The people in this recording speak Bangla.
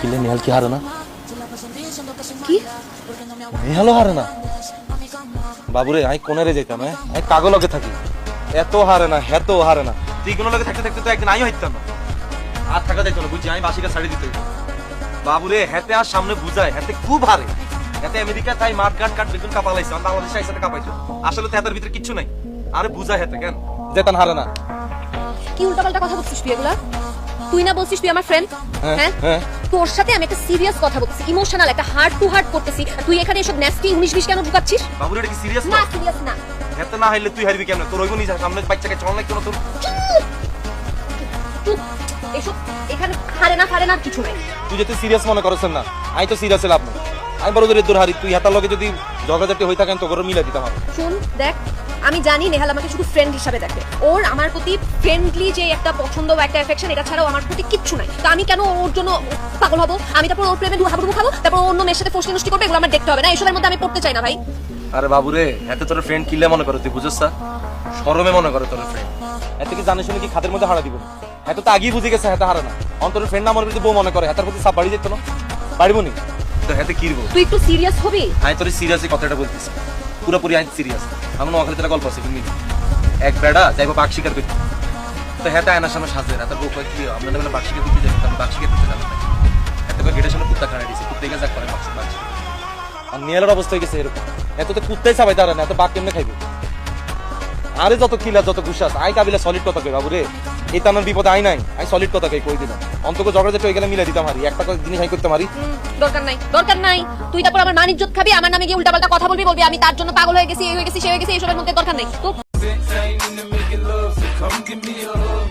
কিলে নেহাল কি হারে না? কি নেহালও হারে না? বাবুরে আমি কোনে রে যেতাম, আমি কাগো লগে থাকি, এত হারে না, হেত হারে না। তুই কোনো লগে থাকতে থাকতে তো একদিন আমিও হাইতাম না, আর থাকা যাইতো না, বুঝছি আমি বাসিকা ছাড়ি দিতে। বাবুরে হেতে আর সামনে বুঝায়, হেতে খুব হারে। হেতে আমেরিকা তাই মাঠ ঘাট কাট বেগুন কাপা লাইছে, আমি বাংলাদেশে আইসাতে কাপাইছো। আসলে তো হেতের ভিতরে কিচ্ছু নাই, আরে বুঝায় হেতে কেন যেতান হারে না। কি উল্টাপাল্টা কথা বলছিস তুই এগুলা? তুই না বলছিস তুই আমার ফ্রেন্ড? হ্যাঁ, তোর সাথে আমি একটা সিরিয়াস কথা বলতেছি, ইমোশনাল একটা হার্ট টু হার্ট করতেছি, আর তুই এখানে এসব ন্যাস্টি উনিশ বিশ কেন ঢুকাচ্ছিস? বাবুরে এটা কি সিরিয়াস না না? সিরিয়াস না। হেতে না হইলে তুই হারবি কেমনে? তোর ওইগুলো নিজে সামনে বাচ্চাকে চল না কেন তোর? চুপ, এসব এখানে হারে না কিছু নাই। তুই যদি সিরিয়াস মনে করছেন না, আমি তো সিরিয়াস লাভ না। আমি বড় দূর হারি, তুই হাতার লগে যদি ঝগড়াঝাটি হয়ে থাকেন তো করে মিলে দিতাম। শুন দেখ, আমি জানি নেহাল আমাকে শুধু ফ্রেন্ড হিসাবে দেখে, ওর আমার প্রতি ফ্রেন্ডলি যে একটা পছন্দ বা একটা অ্যাফেকশন, এটা ছাড়াও আমার প্রতি কিচ্ছু নাই। তো আমি কেন ওর জন্য পাগল হবো? আমি তারপর ওর প্রেমে হাবুডুবু খাবো, তারপর অন্য মেয়ের সাথে ফষ্টি নষ্টি করবে, এগুলো আমার দেখতে হবে না। এসবের মধ্যে আমি পড়তে চাই না ভাই। আরে বাবুরে, এতে তোর ফ্রেন্ড কিলে মনে করো, তুই বুঝছ না? শরমে মনে করে তোর ফ্রেন্ড। এতে কি জানিস শুনে কি খাদের মধ্যে হারা দিব না? এত তো আগেই বুঝে গেছে হেতে হারে না। অন্তর ফ্রেন্ড না মনে করে বউ মনে করে, হেতার প্রতি সাপ বাড়ি যেত না, বাড়িব নি তো হেতে কি দিব? তুই একটু সিরিয়াস হবি? আমি তোর সিরিয়াসই কথাটা বলতেছি, পুরোপুরি আমি সিরিয়াস। আমার ওখানে তোর গল্প আছে, তুমি এক বেড়া যাইবো বাঘ শিকার করতে, তো হেতে আয়নার সামনে সাজে না, তার বউ কয় কি আমরা না বাঘ শিকার করতে যাই, আমি বাঘ শিকার করতে যাবো না। এত করে গেটের সামনে কুত্তা খাড়া দিয়েছে, কুত্তা গেছে করে বাঘ শিকার। আর নিয়ালের অবস্থা হয়ে গেছে এরকম, এত তো কুত্তাই চাবাই তারা না, এত বাঘ কেমনে খাইবে? আরে যত কিলা যত গুসাস আই কাবিলা সলিড কথা কই বাবুরে, এই তানার বিপদে আই নাই, আই সলিড কথা কই দিলাম। অন্তকে ঝগড়া যেটা হয়ে গেলে মিলে দিতাম, হারি একটা জিনিস আই করতে পারি। দরকার নাই। তুই তারপর আমার মান ইজ্জত খাবি, আমার নামে গিয়ে উল্টাপাল্টা কথা বলবি, আমি তার জন্য পাগল হয়ে গেছি, এই হয়ে গেছি, সে হয়ে গেছি, এসবের মধ্যে দরকার নেই তো।